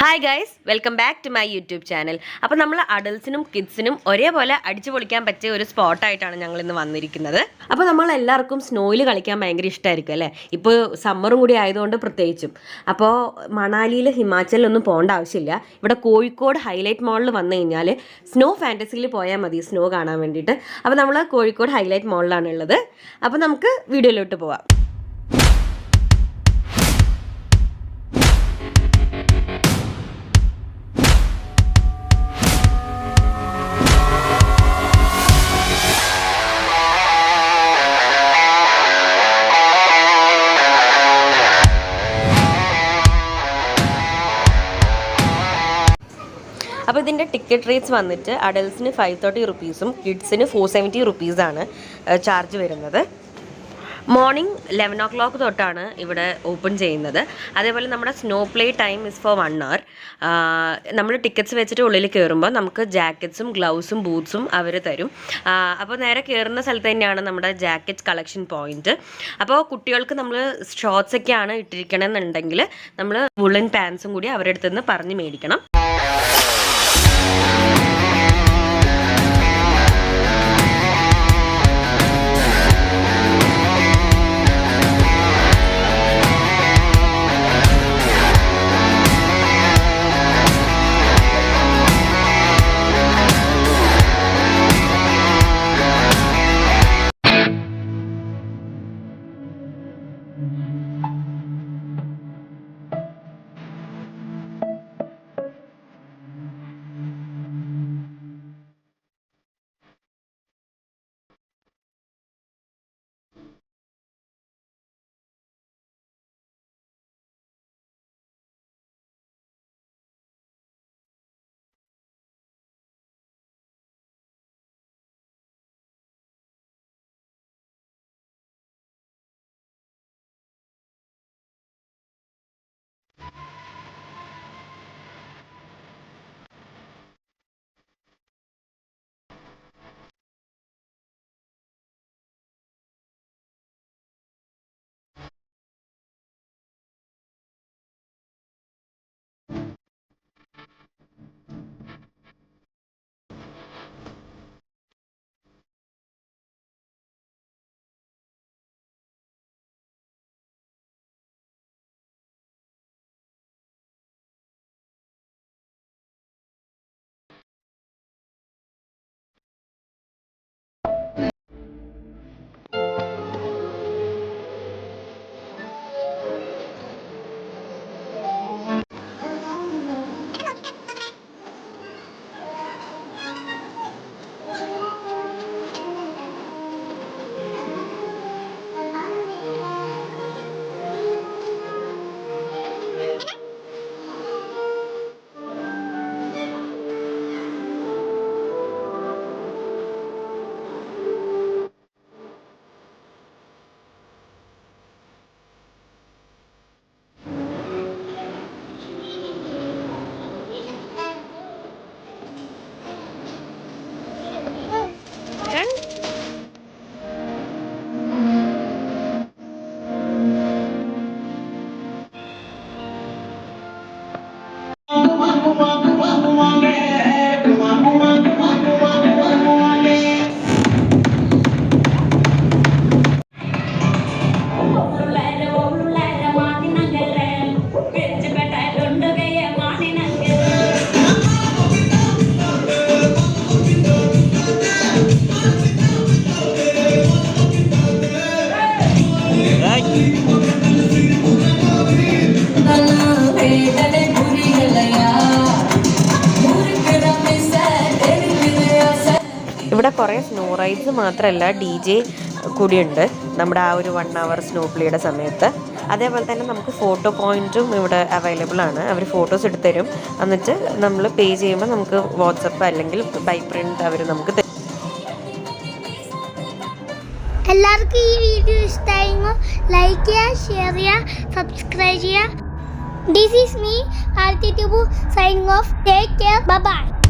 Hi guys, welcome back to my YouTube channel. അപ്പോൾ നമ്മൾ അഡൽസിനും കിഡ്സിനും ഒരേപോലെ അടിച്ചു പൊളിക്കാൻ പറ്റിയ ഒരു സ്പോട്ടായിട്ടാണ് ഞങ്ങൾ ഇന്ന് വന്നിരിക്കുന്നത്. അപ്പോൾ നമ്മൾ എല്ലാവർക്കും സ്നോയിൽ കളിക്കാൻ ഭയങ്കര ഇഷ്ടമായിരിക്കും അല്ലേ? ഇപ്പോൾ സമ്മറും കൂടി ആയതുകൊണ്ട് പ്രത്യേകിച്ചും. അപ്പോൾ മണാലിയിൽ ഹിമാചലിലൊന്നും പോകേണ്ട ആവശ്യമില്ല. ഇവിടെ കോഴിക്കോട് ഹൈലൈറ്റ് മോളിൽ വന്നു കഴിഞ്ഞാൽ സ്നോ ഫാൻറ്റസിയിൽ പോയാൽ മതി സ്നോ കാണാൻ വേണ്ടിയിട്ട്. അപ്പോൾ നമ്മൾ കോഴിക്കോട് ഹൈലൈറ്റ് മോളിലാണ് ഉള്ളത്. അപ്പോൾ നമുക്ക് വീഡിയോയിലോട്ട് പോവാം. അപ്പോൾ ഇതിൻ്റെ ടിക്കറ്റ് റേറ്റ്സ് വന്നിട്ട് അഡൽസിന് 530 റുപ്പീസും കിഡ്സിന് 470 റുപ്പീസാണ് ചാർജ് വരുന്നത്. മോർണിംഗ് 11 o'clock തൊട്ടാണ് ഇവിടെ ഓപ്പൺ ചെയ്യുന്നത്. അതേപോലെ നമ്മുടെ snow play time is for 1 hour. നമ്മൾ ടിക്കറ്റ്സ് വെച്ചിട്ട് ഉള്ളിൽ കയറുമ്പോൾ നമുക്ക് ജാക്കറ്റ്സും ഗ്ലൗസും ബൂട്ട്സും അവർ തരും. അപ്പോൾ നേരെ കയറുന്ന സ്ഥലത്ത് തന്നെയാണ് നമ്മുടെ ജാക്കറ്റ് കളക്ഷൻ പോയിന്റ്. അപ്പോൾ കുട്ടികൾക്ക് നമ്മൾ ഷോർട്ട്സൊക്കെയാണ് ഇട്ടിരിക്കണമെന്നുണ്ടെങ്കിൽ നമ്മൾ വുളൻ പാൻസും കൂടി അവരുടെ അടുത്ത് നിന്ന് പറഞ്ഞ് മേടിക്കണം. ഇവിടെ കുറേ സ്നോ റൈഡ്സ് മാത്രമല്ല DJ കൂടിയുണ്ട് നമ്മുടെ ആ ഒരു 1 hour സ്നോ പ്ലേയുടെ സമയത്ത്. അതേപോലെ തന്നെ നമുക്ക് ഫോട്ടോ പോയിന്റും ഇവിടെ അവൈലബിൾ ആണ്. അവർ ഫോട്ടോസ് എടുത്ത് തരും. എന്നിട്ട് നമ്മൾ പേ ചെയ്യുമ്പോൾ നമുക്ക് വാട്സപ്പ് അല്ലെങ്കിൽ ബൈ പ്രിന്റ് അവർ നമുക്ക് തരും. എല്ലാവർക്കും ഈ വീഡിയോ ഇഷ്ടമായെങ്കിൽ ലൈക്ക് ചെയ്യുക, ഷെയർ ചെയ്യുക, സബ്സ്ക്രൈബ് ചെയ്യുക. This is me, Arti Tubu, signing off. Take care. Bye-bye.